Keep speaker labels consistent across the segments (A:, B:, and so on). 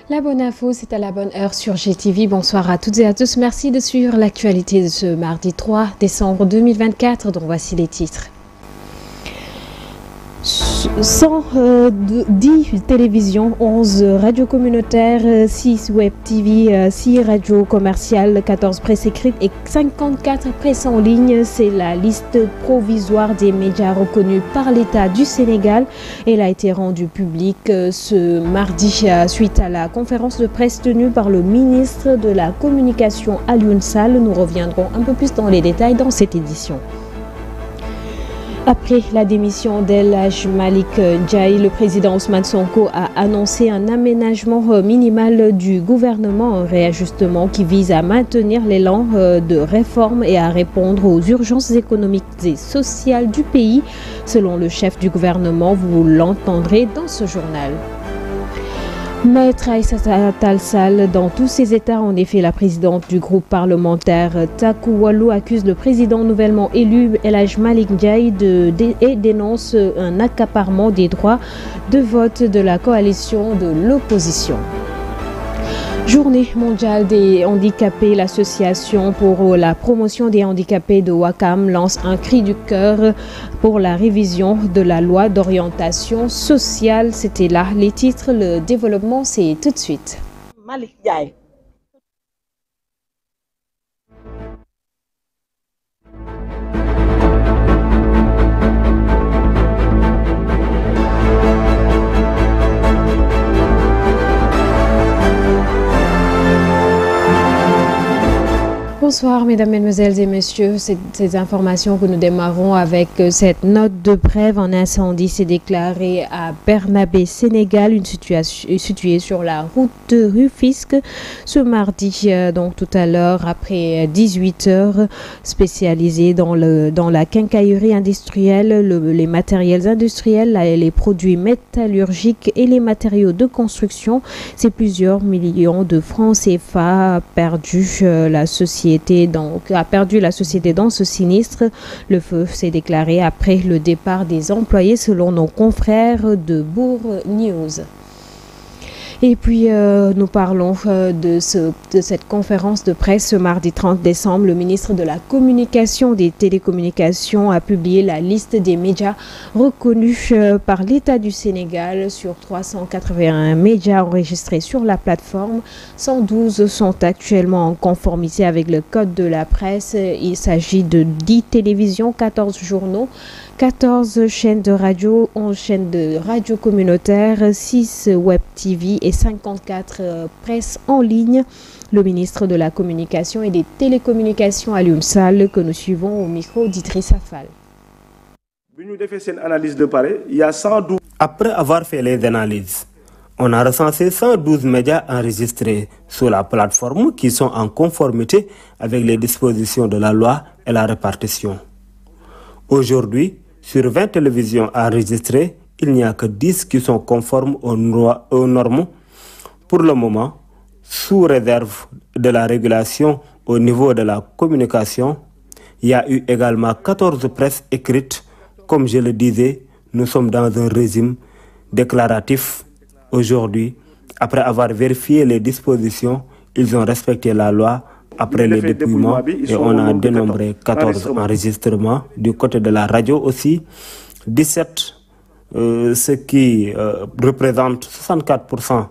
A: La bonne info, c'est à la bonne heure sur GTV. Bonsoir à toutes et à tous. Merci de suivre l'actualité de ce mardi 3 décembre 2024, dont voici les titres. 110 télévisions, 11 radios communautaires, 6 web TV, 6 radios commerciales, 14 presse écrites et 54 presse en ligne. C'est la liste provisoire des médias reconnus par l'État du Sénégal. Elle a été rendue publique ce mardi suite à la conférence de presse tenue par le ministre de la Communication Alioune Sall. Nous reviendrons un peu plus dans les détails dans cette édition. Après la démission d'El Hadj Malick Ndiaye, le président Ousmane Sonko a annoncé un aménagement minimal du gouvernement, un réajustement qui vise à maintenir l'élan de réforme et à répondre aux urgences économiques et sociales du pays. Selon le chef du gouvernement, vous l'entendrez dans ce journal. Maître Aïssata Tall Sall, dans tous ses états, en effet, la présidente du groupe parlementaire Takku Wallu accuse le président nouvellement élu El Hadj Malick Ndiaye et dénonce un accaparement des droits de vote de la coalition de l'opposition. Journée mondiale des handicapés, l'association pour la promotion des handicapés de Ouakam lance un cri du cœur pour la révision de la loi d'orientation sociale. C'était là les titres, le développement c'est tout de suite.
B: Malick Ndiaye.
A: Bonsoir mesdames, mesdemoiselles et messieurs, ces informations que nous démarrons avec cette note de brève. Un incendie s'est déclaré à Bernabé, Sénégal, une situation située sur la route de Rufisque ce mardi, donc tout à l'heure après 18 heures, spécialisé dans la quincaillerie industrielle, les matériels industriels, les produits métallurgiques et les matériaux de construction. C'est plusieurs millions de francs CFA perdus la société dans ce sinistre. Le feu s'est déclaré après le départ des employés selon nos confrères de Bourg News. Et puis nous parlons de cette conférence de presse ce mardi 30 décembre. Le ministre de la Communication des Télécommunications a publié la liste des médias reconnus par l'État du Sénégal. Sur 381 médias enregistrés sur la plateforme, 112 sont actuellement en conformité avec le code de la presse. Il s'agit de 10 télévisions, 14 journaux, 14 chaînes de radio, 11 chaînes de radio communautaires, 6 web TV et 54 presse en ligne. Le ministre de la Communication et des Télécommunications Alioune Sall, que nous suivons au micro d'Idrissa Fall.
C: Après avoir fait les analyses, on a recensé 112 médias enregistrés sur la plateforme qui sont en conformité avec les dispositions de la loi et la répartition. Aujourd'hui, sur 20 télévisions enregistrées, il n'y a que 10 qui sont conformes aux normes. Pour le moment, sous réserve de la régulation au niveau de la communication, il y a eu également 14 presses écrites. Comme je le disais, nous sommes dans un régime déclaratif. Aujourd'hui, après avoir vérifié les dispositions, ils ont respecté la loi. Après le dépouillement, et on a dénombré 14 enregistrements. Du côté de la radio aussi, 17, ce qui représente 64%.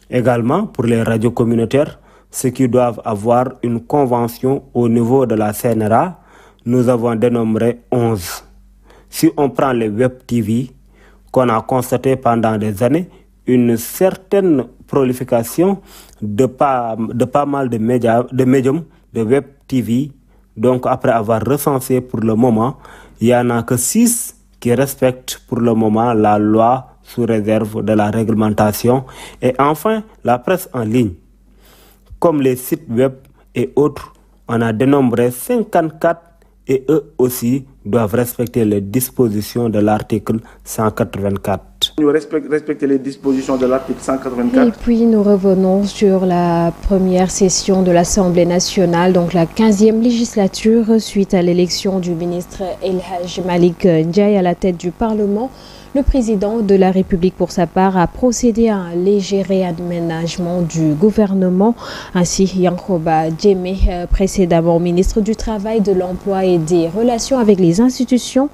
C: Également, pour les radios communautaires, ceux qui doivent avoir une convention au niveau de la CNRA, nous avons dénombré 11. Si on prend les web TV, qu'on a constaté pendant des années, une certaine prolification de pas mal de médiums, de web TV. Donc après avoir recensé pour le moment, il n'y en a que 6 qui respectent pour le moment la loi sous réserve de la réglementation. Et enfin, la presse en ligne. Comme les sites web et autres, on a dénombré 54 et eux aussi doivent respecter les dispositions de l'article 184.
B: Nous respecter les dispositions de l'article 184.
A: Et puis nous revenons sur la première session de l'Assemblée nationale, donc la 15e législature, suite à l'élection du ministre El Hadj Malick Ndiaye à la tête du Parlement. Le président de la République, pour sa part, a procédé à un léger réaménagement du gouvernement. Ainsi, Yankoba Diémé, précédemment ministre du Travail, de l'Emploi et des Relations avec les institutions,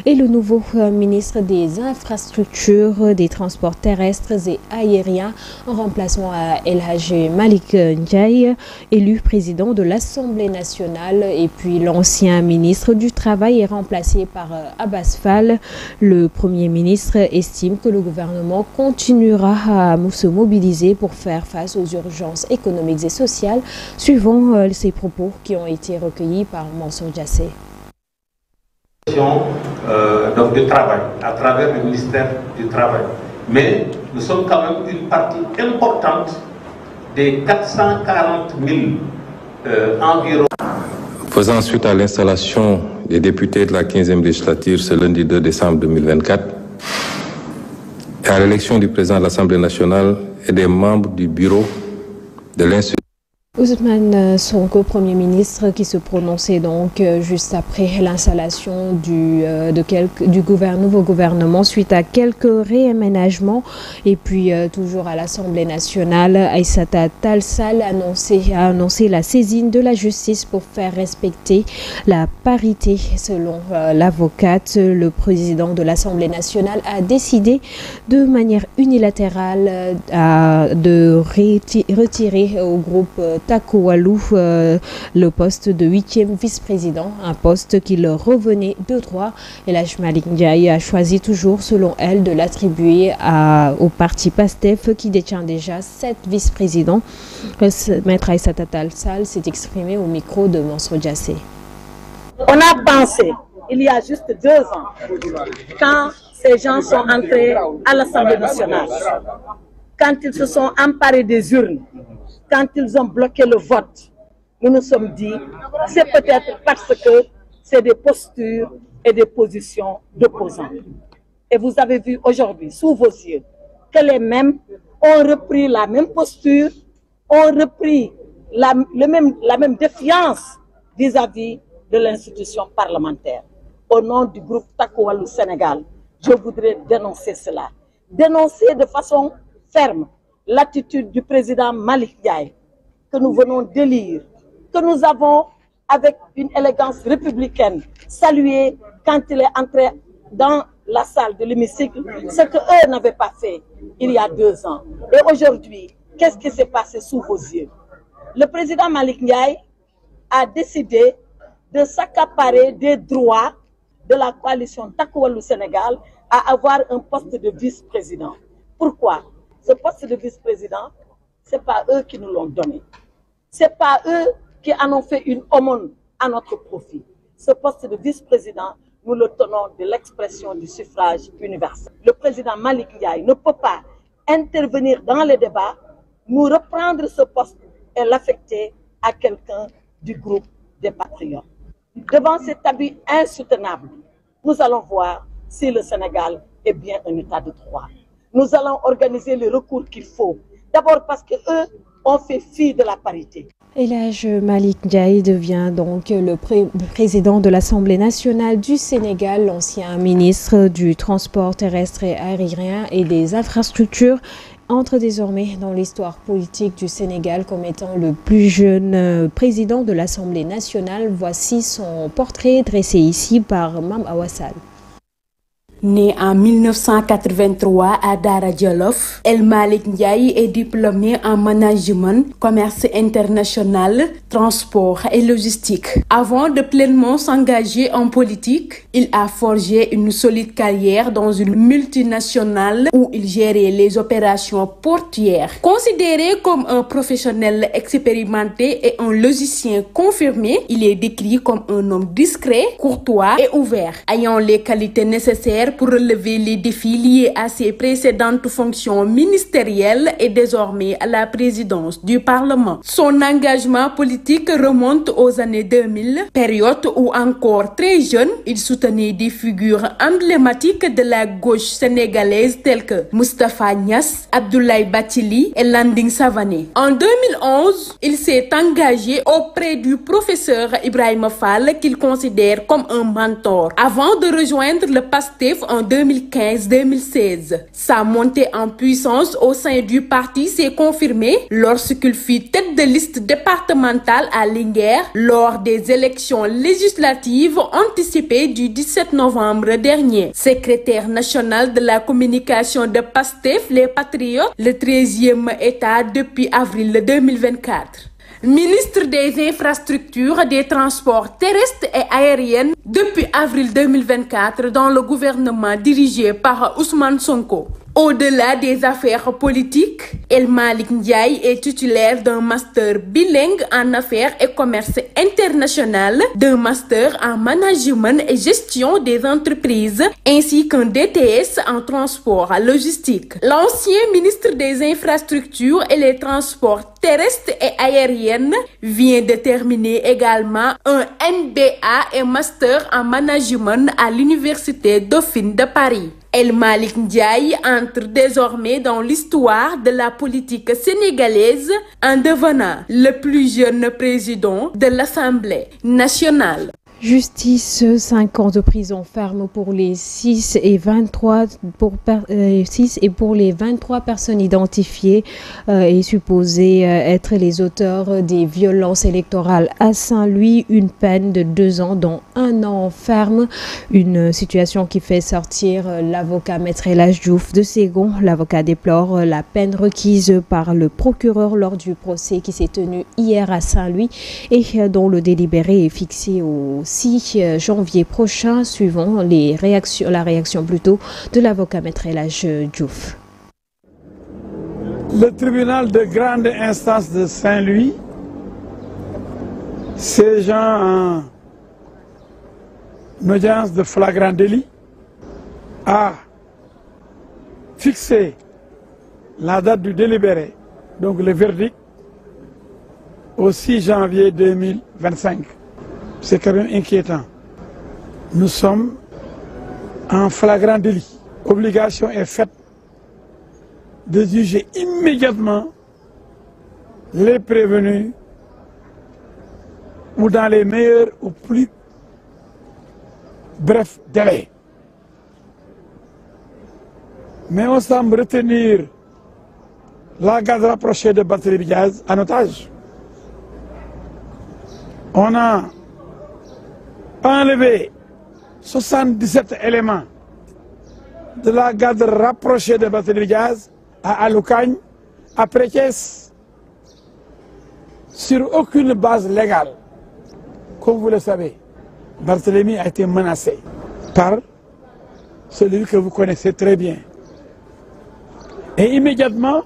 A: et le nouveau ministre des Infrastructures, des Transports terrestres et aériens, en remplacement à El Hadj Malick Ndiaye, élu président de l'Assemblée nationale. Et puis l'ancien ministre du Travail est remplacé par Abbas Fall. Le premier ministre estime que le gouvernement continuera à se mobiliser pour faire face aux urgences économiques et sociales, suivant ces propos qui ont été recueillis par Mansour Diassé.
D: Donc de travail, à travers le ministère du Travail. Mais nous sommes quand même une partie importante des 440 000 environ.
E: Faisant suite à l'installation des députés de la 15e législature ce lundi 2 décembre 2024, et à l'élection du président de l'Assemblée nationale et des membres du bureau de l'institution.
A: Ousmane Sonko, Premier ministre, qui se prononçait donc juste après l'installation du nouveau gouvernement suite à quelques réaménagements. Et puis toujours à l'Assemblée nationale, Aïssata Tall Sall a annoncé la saisine de la justice pour faire respecter la parité. Selon l'avocate, le président de l'Assemblée nationale a décidé de manière unilatérale de retirer au groupe Takowalou le poste de 8e vice-président, un poste qui leur revenait de droit. El Hadj Malick Ndiaye a choisi toujours, selon elle, de l'attribuer au parti PASTEF qui détient déjà 7 vice-présidents. Maître Aïssata Tall Sall s'est exprimé au micro de Mansour Diassé.
F: On a pensé, il y a juste 2 ans, quand ces gens sont entrés à l'Assemblée nationale, quand ils se sont emparés des urnes, quand ils ont bloqué le vote, nous nous sommes dit, c'est peut-être parce que c'est des postures et des positions d'opposants. Et vous avez vu aujourd'hui, sous vos yeux, que les mêmes ont repris la même posture, ont repris la même défiance vis-à-vis de l'institution parlementaire. Au nom du groupe Takowalou Sénégal, je voudrais dénoncer cela. Dénoncer de façon ferme l'attitude du président Malick Ndiaye, que nous venons d'élire, que nous avons, avec une élégance républicaine, salué quand il est entré dans la salle de l'hémicycle, ce qu'eux n'avaient pas fait il y a 2 ans. Et aujourd'hui, qu'est-ce qui s'est passé sous vos yeux? Le président Malick Ndiaye a décidé de s'accaparer des droits de la coalition Takowalou Sénégal à avoir un poste de vice-président. Pourquoi? Ce poste de vice-président, ce n'est pas eux qui nous l'ont donné. Ce n'est pas eux qui en ont fait une aumône à notre profit. Ce poste de vice-président, nous le tenons de l'expression du suffrage universel. Le président Malick Ndiaye ne peut pas intervenir dans les débats, nous reprendre ce poste et l'affecter à quelqu'un du groupe des Patriotes. Devant cet abus insoutenable, nous allons voir si le Sénégal est bien un état de droit. Nous allons organiser le recours qu'il faut. D'abord parce qu'eux ont fait fi de la parité.
A: El Hadj Malick Ndiaye devient donc le président de l'Assemblée nationale du Sénégal. L'ancien ministre du Transport terrestre et aérien et des Infrastructures entre désormais dans l'histoire politique du Sénégal comme étant le plus jeune président de l'Assemblée nationale. Voici son portrait dressé ici par Mame Awa Sall.
G: Né en 1983 à Dara Djolof, El Malick Ndiaye est diplômé en management, commerce international, transport et logistique. Avant de pleinement s'engager en politique, il a forgé une solide carrière dans une multinationale où il gérait les opérations portuaires. Considéré comme un professionnel expérimenté et un logicien confirmé, il est décrit comme un homme discret, courtois et ouvert, ayant les qualités nécessaires pour relever les défis liés à ses précédentes fonctions ministérielles et désormais à la présidence du Parlement. Son engagement politique remonte aux années 2000, période où encore très jeune, il soutenait des figures emblématiques de la gauche sénégalaise telles que Moustapha Niasse, Abdoulaye Bathily et Landing Savané. En 2011, il s'est engagé auprès du professeur Ibrahima Fall qu'il considère comme un mentor avant de rejoindre le PASTEF en 2015-2016. Sa montée en puissance au sein du parti s'est confirmée lorsqu'il fut tête de liste départementale à Linguère lors des élections législatives anticipées du 17 novembre dernier. Secrétaire national de la communication de PASTEF, les Patriotes, le 13e État depuis avril 2024. Ministre des Infrastructures, des Transports terrestres et aériens depuis avril 2024 dans le gouvernement dirigé par Ousmane Sonko. Au-delà des affaires politiques, El Malick Ndiaye est titulaire d'un master bilingue en affaires et commerce international, d'un master en management et gestion des entreprises, ainsi qu'un DTS en transport logistique. L'ancien ministre des Infrastructures et les Transports terrestres et aériens vient de terminer également un MBA et master en management à l'Université Dauphine de Paris. El Malick Ndiaye entre désormais dans l'histoire de la politique sénégalaise en devenant le plus jeune président de l'Assemblée nationale.
A: Justice, 5 ans de prison ferme pour les 6 et pour les 23 personnes identifiées et supposées être les auteurs des violences électorales à Saint-Louis. Une peine de 2 ans, dont 1 an ferme. Une situation qui fait sortir l'avocat Maître El Hadji Diouf de Ségon. L'avocat déplore la peine requise par le procureur lors du procès qui s'est tenu hier à Saint-Louis et dont le délibéré est fixé au 6 janvier prochain, suivant la réaction plutôt de l'avocat Maître El Hadji Diouf.
H: Le tribunal de grande instance de Saint-Louis, ségeant en audience de flagrant délit, a fixé la date du délibéré, donc le verdict, au 6 janvier 2025. C'est quand même inquiétant. Nous sommes en flagrant délit. Obligation est faite de juger immédiatement les prévenus ou dans les meilleurs ou plus brefs délais. Mais on semble retenir la garde rapprochée de Barthélémy Diaz en otage. On a enlevé 77 éléments de la garde rapprochée de Barthélémy Diaz à Aloukagne, après Thiès, sur aucune base légale. Comme vous le savez, Barthélémy a été menacé par celui que vous connaissez très bien. Et immédiatement,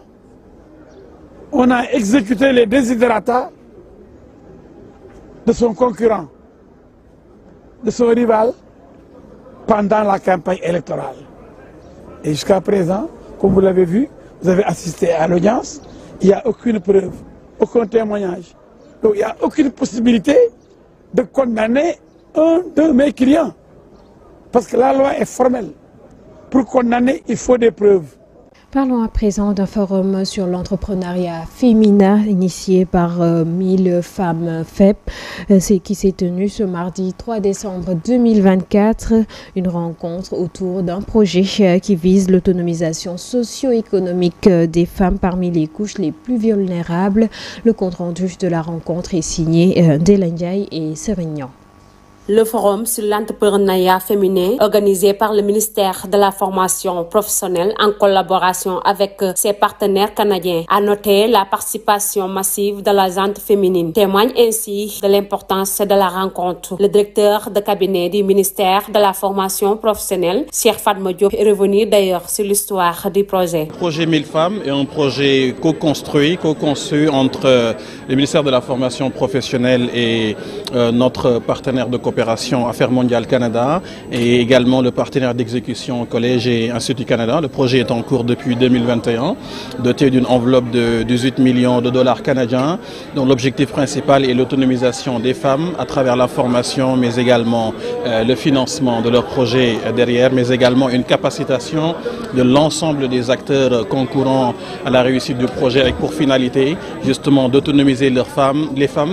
H: on a exécuté les desiderata de son concurrent, de son rival, pendant la campagne électorale. Et jusqu'à présent, comme vous l'avez vu, vous avez assisté à l'audience, il n'y a aucune preuve, aucun témoignage. Donc il n'y a aucune possibilité de condamner un de mes clients. Parce que la loi est formelle. Pour condamner, il faut des preuves.
A: Parlons à présent d'un forum sur l'entrepreneuriat féminin initié par 1000 femmes FEP, qui s'est tenu ce mardi 3 décembre 2024. Une rencontre autour d'un projet qui vise l'autonomisation socio-économique des femmes parmi les couches les plus vulnérables. Le compte-rendu de la rencontre est signé Ndella Ndiaye et Sérignan.
I: Le forum sur l'entrepreneuriat féminin, organisé par le ministère de la Formation professionnelle en collaboration avec ses partenaires canadiens, a noté la participation massive de la gente féminine, témoigne ainsi de l'importance de la rencontre. Le directeur de cabinet du ministère de la Formation professionnelle, Cheikh Fatma Diop, est revenu d'ailleurs sur l'histoire du projet.
J: Le projet 1000 femmes est un projet co-conçu entre le ministère de la Formation professionnelle et notre partenaire de coopération coopération Affaires mondiales Canada et également le partenaire d'exécution Collège et Institut Canada. Le projet est en cours depuis 2021, doté d'une enveloppe de 18 millions de dollars canadiens, dont l'objectif principal est l'autonomisation des femmes à travers la formation, mais également le financement de leurs projets derrière, mais également une capacitation de l'ensemble des acteurs concourant à la réussite du projet avec pour finalité justement d'autonomiser les femmes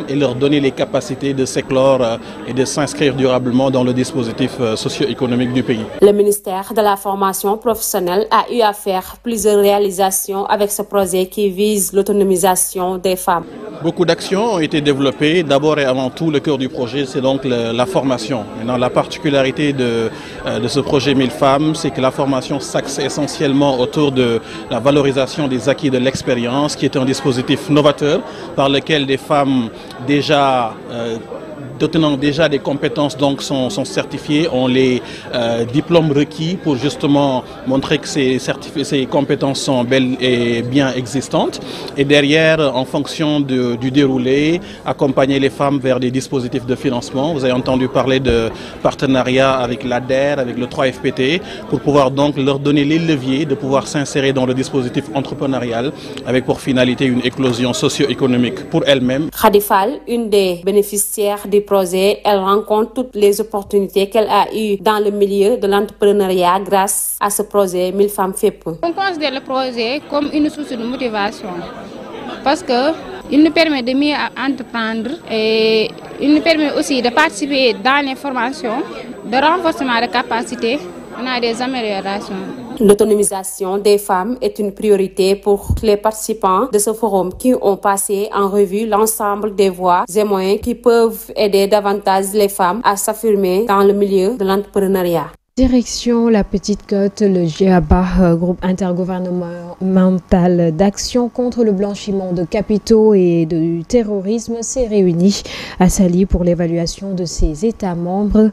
J: et leur donner les capacités de s'éclore et de s'inscrire durablement dans le dispositif socio-économique du pays.
I: Le ministère de la formation professionnelle a eu à faire plusieurs réalisations avec ce projet qui vise l'autonomisation des femmes.
J: Beaucoup d'actions ont été développées. D'abord et avant tout, le cœur du projet, c'est donc la formation. Maintenant, la particularité de ce projet 1000 femmes, c'est que la formation s'axe essentiellement autour de la valorisation des acquis de l'expérience, qui est un dispositif novateur par lequel des femmes déjà détenant déjà des compétences donc sont certifiées, ont les diplômes requis pour justement montrer que ces compétences sont belles et bien existantes. Et derrière, en fonction du déroulé, accompagner les femmes vers des dispositifs de financement. Vous avez entendu parler de partenariat avec l'ADER, avec le 3FPT, pour pouvoir donc leur donner les leviers de pouvoir s'insérer dans le dispositif entrepreneurial avec pour finalité une éclosion socio-économique pour elles-mêmes.
I: Khadifal, une des bénéficiaires du projet, elle rencontre toutes les opportunités qu'elle a eues dans le milieu de l'entrepreneuriat grâce à ce projet 1000 femmes FEP.
K: On considère le projet comme une source de motivation parce qu'il nous permet de mieux entreprendre et il nous permet aussi de participer dans les formations, de renforcement de capacités. On a des améliorations.
I: L'autonomisation des femmes est une priorité pour les participants de ce forum qui ont passé en revue l'ensemble des voies et moyens qui peuvent aider davantage les femmes à s'affirmer dans le milieu de l'entrepreneuriat.
A: Direction la Petite Côte, le GIABA, groupe intergouvernemental d'action contre le blanchiment de capitaux et du terrorisme, s'est réuni à Saly pour l'évaluation de ses États membres.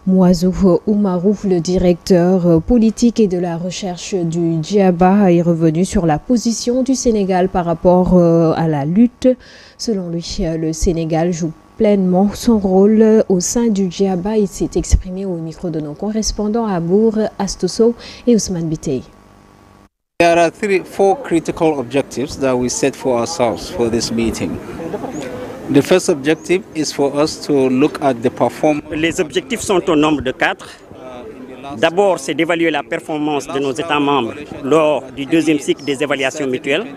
A: Moazou Oumarou, le directeur politique et de la recherche du GIABA, est revenu sur la position du Sénégal par rapport à la lutte. Selon lui, le Sénégal joue pleinement son rôle au sein du GIABA. Il s'est exprimé au micro de nos correspondants à Bourg, Astousso et Ousmane Bitey.
L: There are four critical objectives that we set for ourselves for this meeting. The first objective is for us to look at the performance.
M: Les objectifs sont au nombre de 4. D'abord, c'est d'évaluer la performance de nos États membres lors du deuxième cycle des évaluations mutuelles,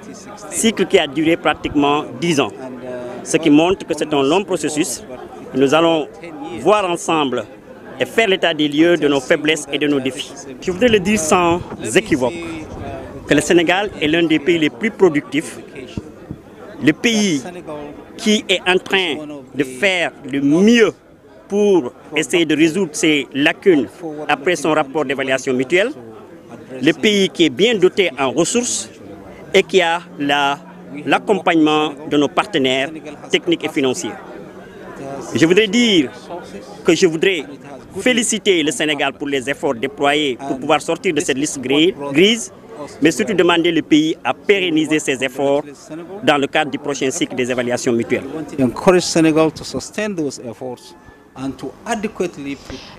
M: cycle qui a duré pratiquement 10 ans. Ce qui montre que c'est un long processus. Nous allons voir ensemble et faire l'état des lieux de nos faiblesses et de nos défis. Je voudrais le dire sans équivoque que le Sénégal est l'un des pays les plus productifs, le pays qui est en train de faire le mieux pour essayer de résoudre ses lacunes après son rapport d'évaluation mutuelle, le pays qui est bien doté en ressources et qui a l'accompagnement de nos partenaires techniques et financiers. Je voudrais dire que je voudrais féliciter le Sénégal pour les efforts déployés pour pouvoir sortir de cette liste grise, mais surtout demander le pays à pérenniser ses efforts dans le cadre du prochain cycle des évaluations mutuelles.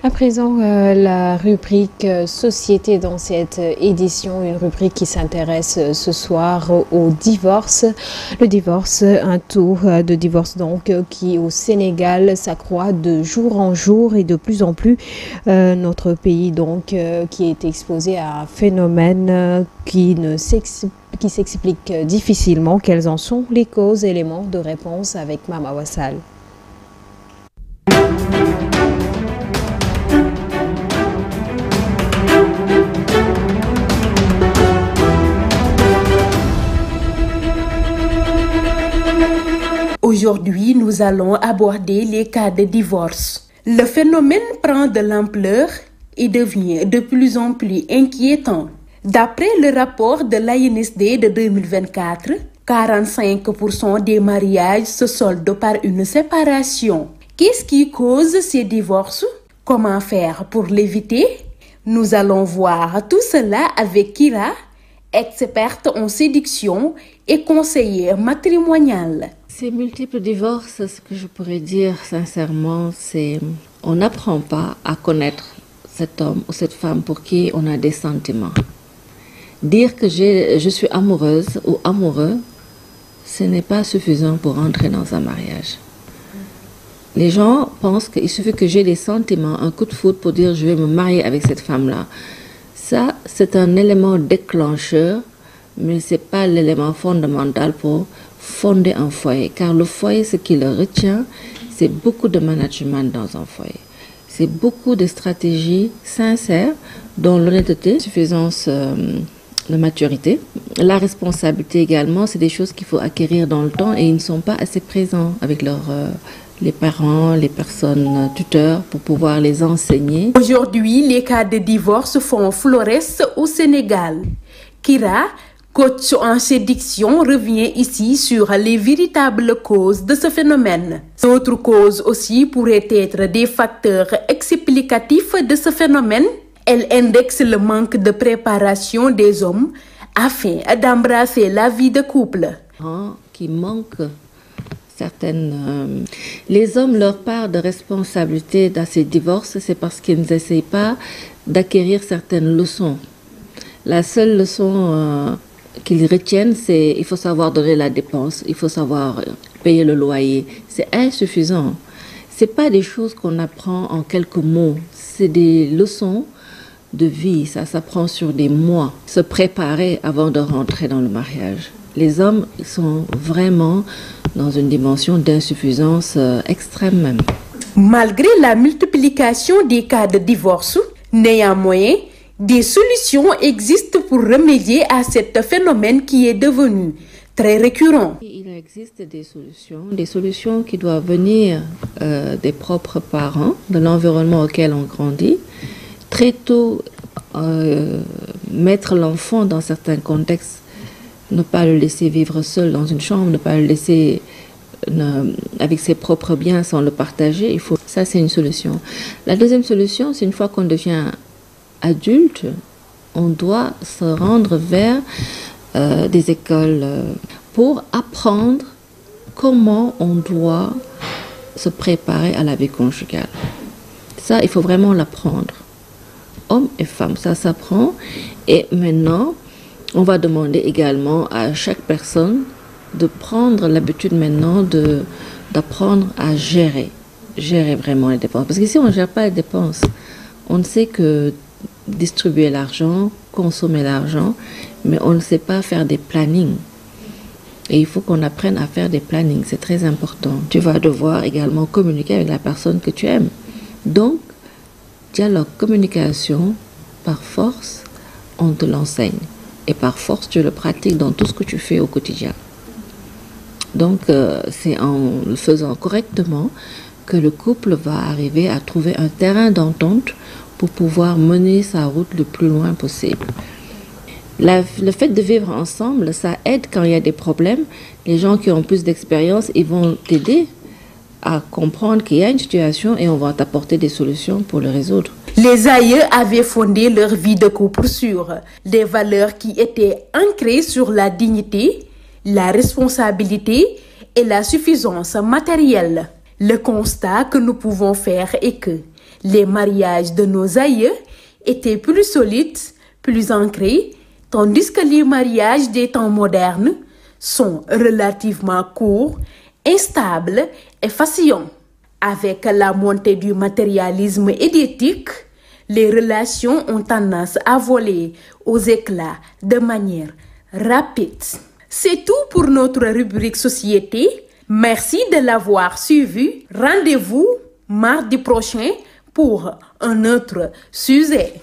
A: À présent, la rubrique Société dans cette édition, une rubrique qui s'intéresse ce soir au divorce. Le divorce, un taux de divorce donc qui au Sénégal s'accroît de jour en jour et de plus en plus. Notre pays donc qui est exposé à un phénomène qui s'explique difficilement. Quelles en sont les causes? Éléments de réponse avec Mama Wassal.
G: Aujourd'hui, nous allons aborder les cas de divorce. Le phénomène prend de l'ampleur et devient de plus en plus inquiétant. D'après le rapport de l'ANSD de 2024, 45% des mariages se soldent par une séparation. Qu'est-ce qui cause ces divorces? Comment faire pour l'éviter? Nous allons voir tout cela avec Kira, experte en séduction et conseillère matrimoniale.
N: Ces multiples divorces, ce que je pourrais dire sincèrement, c'est on n'apprend pas à connaître cet homme ou cette femme pour qui on a des sentiments. Dire que je suis amoureuse ou amoureux, ce n'est pas suffisant pour entrer dans un mariage. Les gens pensent qu'il suffit que j'ai des sentiments, un coup de foudre pour dire je vais me marier avec cette femme-là. Ça, c'est un élément déclencheur, mais ce n'est pas l'élément fondamental pour fonder un foyer. Car le foyer, ce qui le retient, c'est beaucoup de management dans un foyer. C'est beaucoup de stratégies sincères, dont l'honnêteté, suffisance de maturité. La responsabilité également, c'est des choses qu'il faut acquérir dans le temps et ils ne sont pas assez présents avec les parents, les personnes tuteurs pour pouvoir les enseigner.
G: Aujourd'hui, les cas de divorce font florès au Sénégal. Kira, coach en séduction, revient ici sur les véritables causes de ce phénomène. D'autres causes aussi pourraient être des facteurs explicatifs de ce phénomène. Elle indexe le manque de préparation des hommes afin d'embrasser la vie de couple.
N: Qui manquent les hommes, leur part de responsabilité dans ces divorces, c'est parce qu'ils n'essayent pas d'acquérir certaines leçons. La seule leçon qu'ils retiennent, c'est il faut savoir donner la dépense, il faut savoir payer le loyer. C'est insuffisant. Ce n'est pas des choses qu'on apprend en quelques mots, c'est des leçons de vie, ça s'apprend sur des mois. Se préparer avant de rentrer dans le mariage. Les hommes sont vraiment dans une dimension d'insuffisance extrême même.
G: Malgré la multiplication des cas de divorce, néanmoins, des solutions existent pour remédier à ce phénomène qui est devenu très récurrent.
N: Il existe des solutions qui doivent venir des propres parents, de l'environnement auquel on grandit. Très tôt, mettre l'enfant dans certains contextes, ne pas le laisser vivre seul dans une chambre, ne pas le laisser avec ses propres biens sans le partager. Ça, c'est une solution. La deuxième solution, c'est une fois qu'on devient adulte, on doit se rendre vers des écoles pour apprendre comment on doit se préparer à la vie conjugale. Ça, il faut vraiment l'apprendre. Hommes et femmes, ça s'apprend. Et maintenant, on va demander également à chaque personne de prendre l'habitude maintenant d'apprendre à gérer vraiment les dépenses. Parce que si on ne gère pas les dépenses, on ne sait que distribuer l'argent, consommer l'argent, mais on ne sait pas faire des plannings. Et il faut qu'on apprenne à faire des plannings, c'est très important. Tu vas devoir également communiquer avec la personne que tu aimes. Donc, dialogue, communication, par force, on te l'enseigne. Et par force, tu le pratiques dans tout ce que tu fais au quotidien. Donc, c'est en le faisant correctement que le couple va arriver à trouver un terrain d'entente pour pouvoir mener sa route le plus loin possible. Le fait de vivre ensemble, ça aide quand il y a des problèmes. Les gens qui ont plus d'expérience, ils vont t'aider à comprendre qu'il y a une situation et on va t'apporter des solutions pour le résoudre.
G: Les aïeux avaient fondé leur vie de couple sur des valeurs qui étaient ancrées sur la dignité, la responsabilité et la suffisance matérielle. Le constat que nous pouvons faire est que les mariages de nos aïeux étaient plus solides, plus ancrés, tandis que les mariages des temps modernes sont relativement courts, instables et vacillants. Avec la montée du matérialisme et d'éthique, les relations ont tendance à voler aux éclats de manière rapide. C'est tout pour notre rubrique Société. Merci de l'avoir suivi. Rendez-vous mardi prochain pour un autre sujet.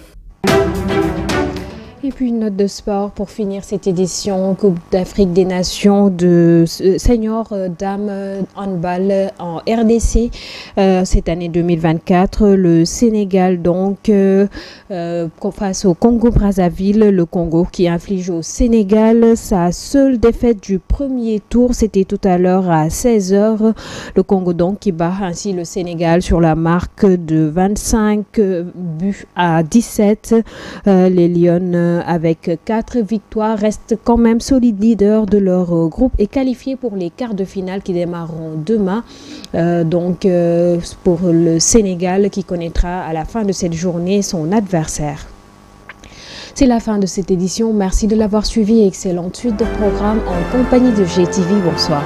A: Et puis une note de sport pour finir cette édition Coupe d'Afrique des Nations de senior dames handball en RDC cette année 2024. Le Sénégal donc face au Congo-Brazzaville, le Congo qui inflige au Sénégal sa seule défaite du premier tour. C'était tout à l'heure à 16h. Le Congo donc qui bat ainsi le Sénégal sur la marque de 25 buts à 17. Les Lions avec 4 victoires, restent quand même solides leaders de leur groupe et qualifiés pour les quarts de finale qui démarreront demain. Pour le Sénégal qui connaîtra à la fin de cette journée son adversaire. C'est la fin de cette édition. Merci de l'avoir suivi et excellente suite de programme en compagnie de GTV. Bonsoir.